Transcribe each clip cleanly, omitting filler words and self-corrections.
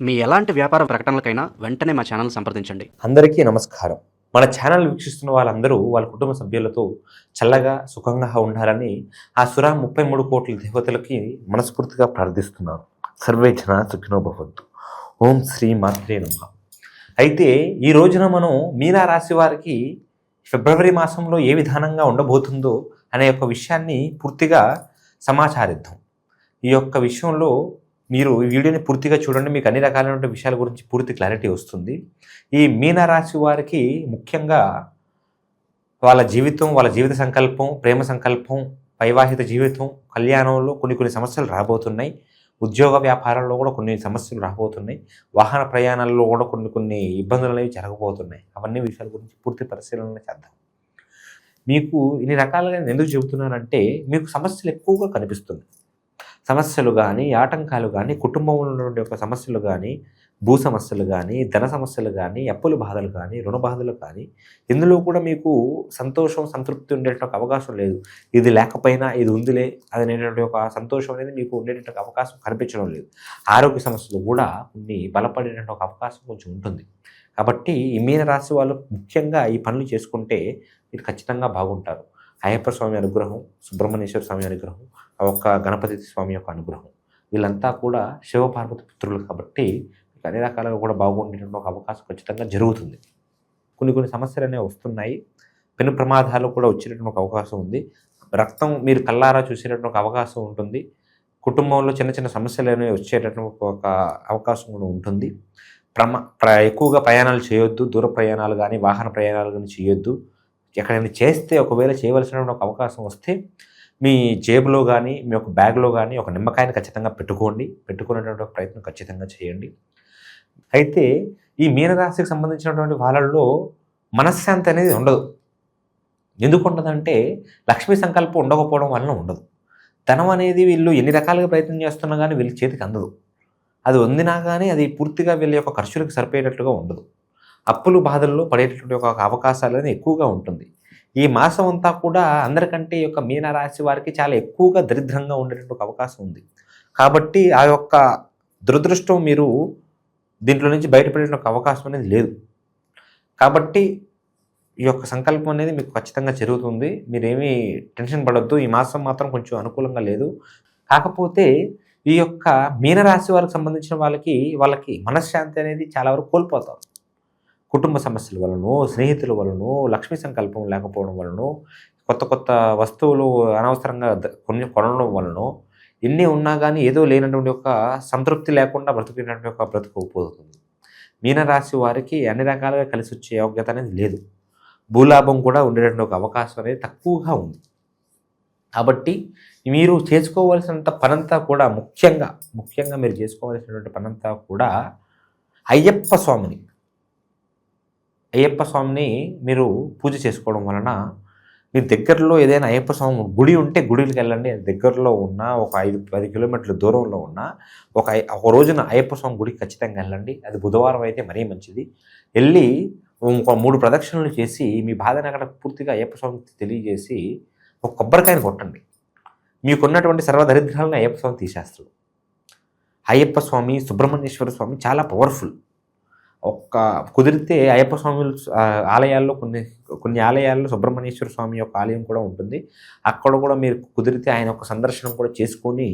మీ ఎలాంటి వ్యాపార ప్రకటనలకైనా వెంటనే మా ఛానల్ సంప్రదించండి. అందరికీ నమస్కారం. మన ఛానల్ వీక్షిస్తున్న వాళ్ళందరూ వాళ్ళ కుటుంబ సభ్యులతో చల్లగా సుఖంగా ఉండాలని ఆ సురా 33 కోట్ల దేవతలకి మనస్ఫూర్తిగా ప్రార్థిస్తున్నాను. సర్వే జన సుఖినో భవంతు. ఓం శ్రీ మాత్రే నమః. అయితే ఈ రోజున మనం మీనా రాశి వారికి ఫిబ్రవరి మాసంలో ఏ విధానంగా ఉండబోతుందో అనే యొక్క విషయాన్ని పూర్తిగా సమాచారిద్దాం. ఈ యొక్క విషయంలో మీరు ఈ వీడియోని పూర్తిగా చూడండి, మీకు అన్ని రకాలైన విషయాల గురించి పూర్తి క్లారిటీ వస్తుంది. ఈ మీనరాశి వారికి ముఖ్యంగా వాళ్ళ జీవితం, వాళ్ళ జీవిత సంకల్పం, ప్రేమ సంకల్పం, వైవాహిక జీవితం, కళ్యాణంలో కొన్ని సమస్యలు రాబోతున్నాయి. ఉద్యోగ వ్యాపారంలో కూడా కొన్ని సమస్యలు రాబోతున్నాయి. వాహన ప్రయాణాల్లో కూడా కొన్ని ఇబ్బందులు అనేవి జరగబోతున్నాయి. అవన్నీ విషయాల గురించి పూర్తి పరిశీలన చేద్దాం. మీకు ఇన్ని రకాలుగా నేను ఎందుకు చెబుతున్నానంటే, మీకు సమస్యలు ఎక్కువగా కనిపిస్తున్నాయి. సమస్యలు కానీ, ఆటంకాలు కానీ, కుటుంబంలో ఉన్నటువంటి యొక్క సమస్యలు కానీ, భూ సమస్యలు కానీ, ధన సమస్యలు కానీ, అప్పుల బాధలు కానీ, రుణ బాధలు కానీ, ఇందులో కూడా మీకు సంతోషం, సంతృప్తి ఉండేటువంటి అవకాశం లేదు. ఇది లేకపోయినా ఇది ఉందిలే అనేటువంటి ఒక సంతోషం అనేది మీకు ఉండేటువంటి అవకాశం కనిపించడం లేదు. ఆరోగ్య సమస్యలు కూడా కొన్ని బలపడేటువంటి ఒక అవకాశం కొంచెం ఉంటుంది. కాబట్టి ఈ మీన రాశి వాళ్ళు ముఖ్యంగా ఈ పనులు చేసుకుంటే మీరు ఖచ్చితంగా బాగుంటారు. అయ్యప్ప స్వామి అనుగ్రహం, సుబ్రహ్మణ్యేశ్వర స్వామి అనుగ్రహం, ఒక గణపతి స్వామి యొక్క అనుగ్రహం, వీళ్ళంతా కూడా శివపార్వతి పుత్రులు కాబట్టి మీకు అన్ని రకాలుగా కూడా బాగుండేటువంటి ఒక అవకాశం ఖచ్చితంగా జరుగుతుంది. కొన్ని సమస్యలు అనేవి వస్తున్నాయి. పెను ప్రమాదాలు కూడా వచ్చేటటువంటి ఒక అవకాశం ఉంది. రక్తం మీరు కళ్ళారా చూసేటటువంటి ఒక అవకాశం ఉంటుంది. కుటుంబంలో చిన్న సమస్యలు అనేవి వచ్చేటటువంటి ఒక అవకాశం కూడా ఉంటుంది. ఎక్కువగా ప్రయాణాలు చేయొద్దు. దూర ప్రయాణాలు కానీ, వాహన ప్రయాణాలు కానీ చేయొద్దు. ఎక్కడైనా చేస్తే ఒకవేళ చేయవలసిన ఒక అవకాశం వస్తే మీ జేబులో కానీ, మీ యొక్క బ్యాగ్లో కానీ ఒక నిమ్మకాయని ఖచ్చితంగా పెట్టుకునేటువంటి ఒక ప్రయత్నం ఖచ్చితంగా చేయండి. అయితే ఈ మీనరాశికి సంబంధించినటువంటి వాళ్ళల్లో మనశ్శాంతి అనేది ఉండదు. ఎందుకు ఉండదంటే లక్ష్మీ సంకల్పం ఉండకపోవడం వలన ఉండదు. ధనం అనేది వీళ్ళు ఎన్ని రకాలుగా ప్రయత్నం చేస్తున్నా కానీ వీళ్ళ చేతికి అందదు. అది వందినా కానీ అది పూర్తిగా వీళ్ళ యొక్క ఖర్చులకు సరిపోయేటట్లుగా ఉండదు. అప్పులు బాధల్లో పడేటటువంటి ఒక అవకాశాలు అనేది ఎక్కువగా ఉంటుంది. ఈ మాసం అంతా కూడా అందరికంటే ఈ యొక్క మీనరాశి వారికి చాలా ఎక్కువగా దరిద్రంగా ఉండేటువంటి ఒక అవకాశం ఉంది. కాబట్టి ఆ యొక్క దురదృష్టం మీరు దీంట్లో నుంచి బయటపడే ఒక అవకాశం అనేది లేదు. కాబట్టి ఈ యొక్క సంకల్పం అనేది మీకు ఖచ్చితంగా జరుగుతుంది. మీరేమీ టెన్షన్ పడొద్దు. ఈ మాసం మాత్రం కొంచెం అనుకూలంగా లేదు. కాకపోతే ఈ యొక్క మీనరాశి వారికి సంబంధించిన వాళ్ళకి మనశ్శాంతి అనేది చాలా వరకు కోల్పోతారు. కుటుంబ సమస్యల వలనో, స్నేహితుల వలనో, లక్ష్మీ సంకల్పం లేకపోవడం వలనో, కొత్త వస్తువులు అనవసరంగా కొనడం వలనో, ఎన్ని ఉన్నా కానీ ఏదో లేనటువంటి ఒక సంతృప్తి లేకుండా బ్రతుకునేటువంటి ఒక బ్రతుకుపోతుంది. మీనరాశి వారికి అన్ని రకాలుగా కలిసి వచ్చే యోగ్యత అనేది లేదు. భూలాభం కూడా ఉండేటువంటి ఒక అవకాశం అనేది తక్కువగా ఉంది. కాబట్టి మీరు చేసుకోవాల్సినంత పనంతా కూడా ముఖ్యంగా మీరు చేసుకోవాల్సినటువంటి పనంతా కూడా అయ్యప్ప స్వామిని మీరు పూజ చేసుకోవడం వలన మీ దగ్గరలో ఏదైనా అయ్యప్ప స్వామి గుడి ఉంటే గుడికి వెళ్ళండి. దగ్గరలో ఉన్న ఒక 5-10 కిలోమీటర్ల దూరంలో ఉన్న ఒక రోజున అయ్యప్ప స్వామి గుడికి ఖచ్చితంగా వెళ్ళండి. అది బుధవారం అయితే మరీ మంచిది. వెళ్ళి ఒక 3 ప్రదక్షిణలు చేసి మీ బాధను అక్కడ పూర్తిగా అయ్యప్ప స్వామికి తెలియజేసి ఒక కొబ్బరికాయను కొట్టండి. మీకున్నటువంటి సర్వదరిద్రాలను అయ్యప్ప స్వామి తీసేస్తాడు. అయ్యప్ప స్వామి, సుబ్రహ్మణ్యేశ్వర స్వామి చాలా పవర్ఫుల్. కుదిరితే అయ్యప్ప స్వామి ఆలయాల్లో కొన్ని ఆలయాల్లో సుబ్రహ్మణ్యేశ్వర స్వామి యొక్క ఆలయం కూడా ఉంటుంది. అక్కడ కూడా మీరు కుదిరితే ఆయన యొక్క సందర్శనం కూడా చేసుకొని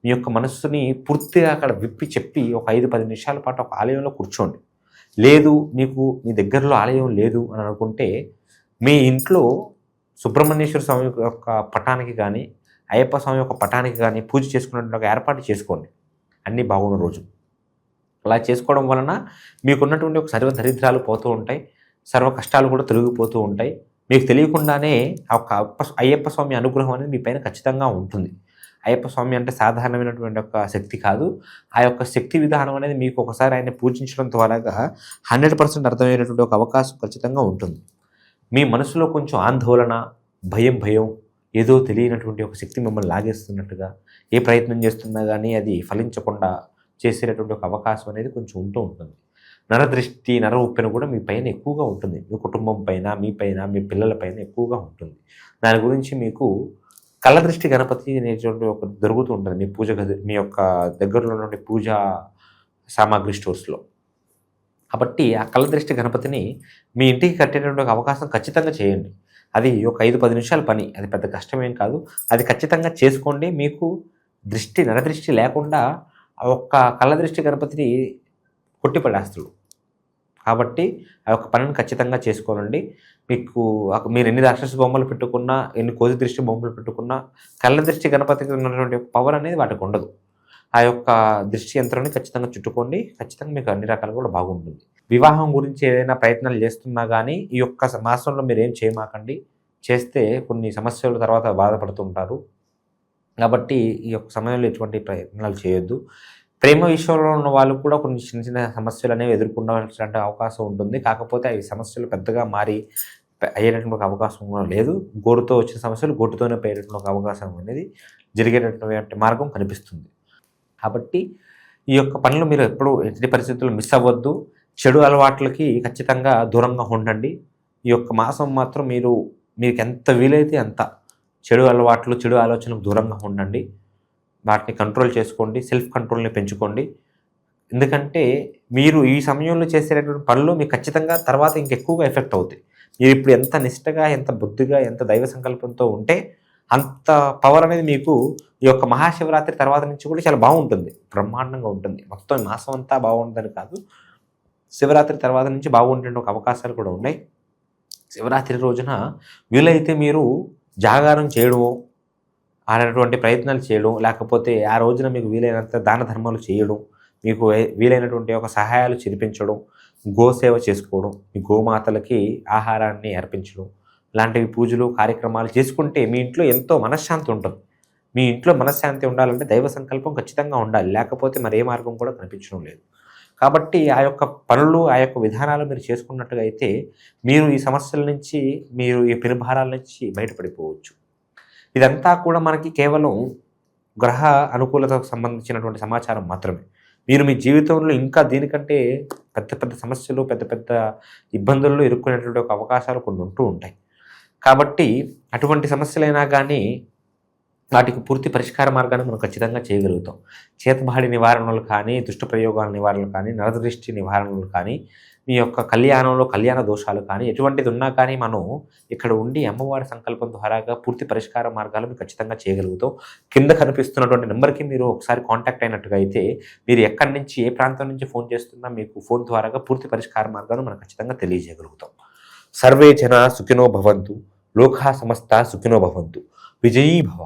మీ యొక్క మనస్సుని పూర్తిగా అక్కడ విప్పి చెప్పి ఒక 5-10 నిమిషాల పాటు ఒక ఆలయంలో కూర్చోండి. లేదు మీకు మీ దగ్గరలో ఆలయం లేదు అని అనుకుంటే మీ ఇంట్లో సుబ్రహ్మణ్యేశ్వర స్వామి యొక్క పటానికి కానీ, అయ్యప్ప స్వామి యొక్క పటానికి కానీ పూజ చేసుకున్నటువంటి ఒక ఏర్పాటు చేసుకోండి. అన్నీ బాగున్న రోజు అలా చేసుకోవడం వలన మీకున్నటువంటి ఒక సర్వ దరిద్రాలు పోతూ ఉంటాయి. సర్వ కష్టాలు కూడా తొలగిపోతూ ఉంటాయి. మీకు తెలియకుండానే ఒక అయ్యప్ప స్వామి అనుగ్రహం అనేది మీ పైన ఖచ్చితంగా ఉంటుంది. అయ్యప్ప స్వామి అంటే సాధారణమైనటువంటి ఒక శక్తి కాదు. ఆ యొక్క శక్తి విధానం అనేది మీకు ఒకసారి ఆయన పూజించడం ద్వారా 100% అర్థమయ్యేటువంటి ఒక అవకాశం ఖచ్చితంగా ఉంటుంది. మీ మనసులో కొంచెం ఆందోళన, భయం ఏదో తెలియనటువంటి ఒక శక్తి మిమ్మల్ని లాగేస్తున్నట్టుగా, ఏ ప్రయత్నం చేస్తున్నా కానీ అది ఫలించకుండా చేసేటటువంటి ఒక అవకాశం అనేది కొంచెం ఉంటుంది. నరదృష్టి, నర ఉప్పెన కూడా మీ పైన ఎక్కువగా ఉంటుంది. మీ కుటుంబం పైన, మీ పైన, మీ పిల్లల పైన ఎక్కువగా ఉంటుంది. దాని గురించి మీకు కళ్ళదృష్టి గణపతి అనేటువంటి ఒక దొరుకుతూ ఉంటుంది. మీ పూజ గది, మీ యొక్క దగ్గరలో ఉన్నటువంటి పూజా సామాగ్రి స్టోర్స్లో. కాబట్టి ఆ కళ్ళదృష్టి గణపతిని మీ ఇంటికి కట్టేటువంటి ఒక అవకాశం ఖచ్చితంగా చేయండి. అది ఒక 5-10 నిమిషాల పని, అది పెద్ద కష్టమేం కాదు. అది ఖచ్చితంగా చేసుకోండి. మీకు నరదృష్టి లేకుండా ఆ ఒక్క కళ్ళదృష్టి గణపతిని కొట్టిపడేస్తాడు. కాబట్టి ఆ యొక్క పనిని ఖచ్చితంగా చేసుకోనండి. మీరు ఎన్ని రాక్షస బొమ్మలు పెట్టుకున్నా, ఎన్ని కోతి దృష్టి బొమ్మలు పెట్టుకున్నా, కళ్ళ దృష్టి గణపతికి ఉన్నటువంటి పవర్ అనేది వాటికి ఉండదు. ఆ యొక్క దృష్టి యంత్రాన్ని ఖచ్చితంగా చుట్టుకోండి. ఖచ్చితంగా మీకు అన్ని రకాలుగా కూడా బాగుంటుంది. వివాహం గురించి ఏదైనా ప్రయత్నాలు చేస్తున్నా కానీ ఈ యొక్క మాసంలో మీరు ఏం చేయమాకండి. చేస్తే కొన్ని సమస్యల తర్వాత బాధపడుతుంటారు. కాబట్టి ఈ యొక్క సమయంలో ఎటువంటి ప్రయత్నాలు చేయొద్దు. ప్రేమ విషయంలో ఉన్న వాళ్ళు కూడా కొన్ని చిన్న చిన్న సమస్యలు అనేవి ఎదుర్కొనాల్సిన అవకాశం ఉంటుంది. కాకపోతే ఈ సమస్యలు పెద్దగా మారి అయ్యేటటువంటి ఒక అవకాశం కూడా లేదు. గోరుతో వచ్చిన సమస్యలు గొడ్డుతోనే పోయేటటువంటి ఒక అవకాశం అనేది జరిగేటటువంటి మార్గం కనిపిస్తుంది. కాబట్టి ఈ యొక్క పనులు మీరు ఎప్పుడు ఎట్టి పరిస్థితుల్లో మిస్ అవ్వద్దు. చెడు అలవాట్లకి ఖచ్చితంగా దూరంగా ఉండండి. ఈ యొక్క మాసం మాత్రం మీకు ఎంత వీలైతే అంత చెడు అలవాట్లు, చెడు ఆలోచనలకు దూరంగా ఉండండి. వాటిని కంట్రోల్ చేసుకోండి. సెల్ఫ్ కంట్రోల్ని పెంచుకోండి. ఎందుకంటే మీరు ఈ సమయంలో చేసేటటువంటి పనులు మీకు ఖచ్చితంగా తర్వాత ఇంకెక్కువగా ఎఫెక్ట్ అవుతాయి. మీరు ఇప్పుడు ఎంత నిష్టగా, ఎంత బుద్ధిగా, ఎంత దైవ సంకల్పంతో ఉంటే అంత పవర్ అనేది మీకు ఈ యొక్క మహాశివరాత్రి తర్వాత నుంచి కూడా చాలా బాగుంటుంది, బ్రహ్మాండంగా ఉంటుంది. మొత్తం మాసం అంతా బాగుంటుందని కాదు, శివరాత్రి తర్వాత నుంచి బాగుండే ఒక అవకాశాలు కూడా ఉన్నాయి. శివరాత్రి రోజున వీలైతే మీరు జాగారం చేయడమో, అనేటువంటి ప్రయత్నాలు చేయడం, లేకపోతే ఆ రోజున మీకు వీలైనంత దాన ధర్మాలు చేయడం, మీకు వీలైనటువంటి ఒక సహాయాలు చేర్పించడం, గోసేవ చేసుకోవడం, మీ గోమాతలకి ఆహారాన్ని అర్పించడం, ఇలాంటివి పూజలు కార్యక్రమాలు చేసుకుంటే మీ ఇంట్లో ఎంతో మనశ్శాంతి ఉంటుంది. మీ ఇంట్లో మనశ్శాంతి ఉండాలంటే దైవ సంకల్పం ఖచ్చితంగా ఉండాలి. లేకపోతే మరే మార్గం కూడా కనిపించడం లేదు. కాబట్టి ఆ యొక్క పనులు, ఆ యొక్క విధానాలు మీరు చేసుకున్నట్టుగా అయితే మీరు ఈ సమస్యల నుంచి, మీరు ఈ పెనుభారాల నుంచి బయటపడిపోవచ్చు. ఇదంతా కూడా మనకి కేవలం గ్రహ అనుకూలతకు సంబంధించినటువంటి సమాచారం మాత్రమే. మీరు మీ జీవితంలో ఇంకా దీనికంటే పెద్ద పెద్ద సమస్యలు, పెద్ద పెద్ద ఇబ్బందుల్లో ఇరుక్కునేటువంటి ఒక అవకాశాలు కొన్ని ఉంటూ ఉంటాయి. కాబట్టి అటువంటి సమస్యలైనా కానీ వాటికి పూర్తి పరిష్కార మార్గాన్ని మనం ఖచ్చితంగా చేయగలుగుతాం. చేతబడి నివారణలు కానీ, దుష్ట ప్రయోగాల నివారణలు కానీ, నరదృష్టి నివారణలు కానీ, మీ యొక్క కళ్యాణంలో కళ్యాణ దోషాలు కానీ, ఎటువంటిది ఉన్నా కానీ మనం ఇక్కడ ఉండి అమ్మవారి సంకల్పం ద్వారాగా పూర్తి పరిష్కార మార్గాలు మీరు ఖచ్చితంగా చేయగలుగుతాం. కింద కనిపిస్తున్నటువంటి నెంబర్కి మీరు ఒకసారి కాంటాక్ట్ అయినట్టుగా అయితే మీరు ఎక్కడి నుంచి, ఏ ప్రాంతం నుంచి ఫోన్ చేస్తున్నా మీకు ఫోన్ ద్వారాగా పూర్తి పరిష్కార మార్గాలు మనం ఖచ్చితంగా తెలియజేయగలుగుతాం. సర్వే జన సుఖినో భవంతు, లోకా సమస్త సుఖినో భవంతు, విజయీ భవ.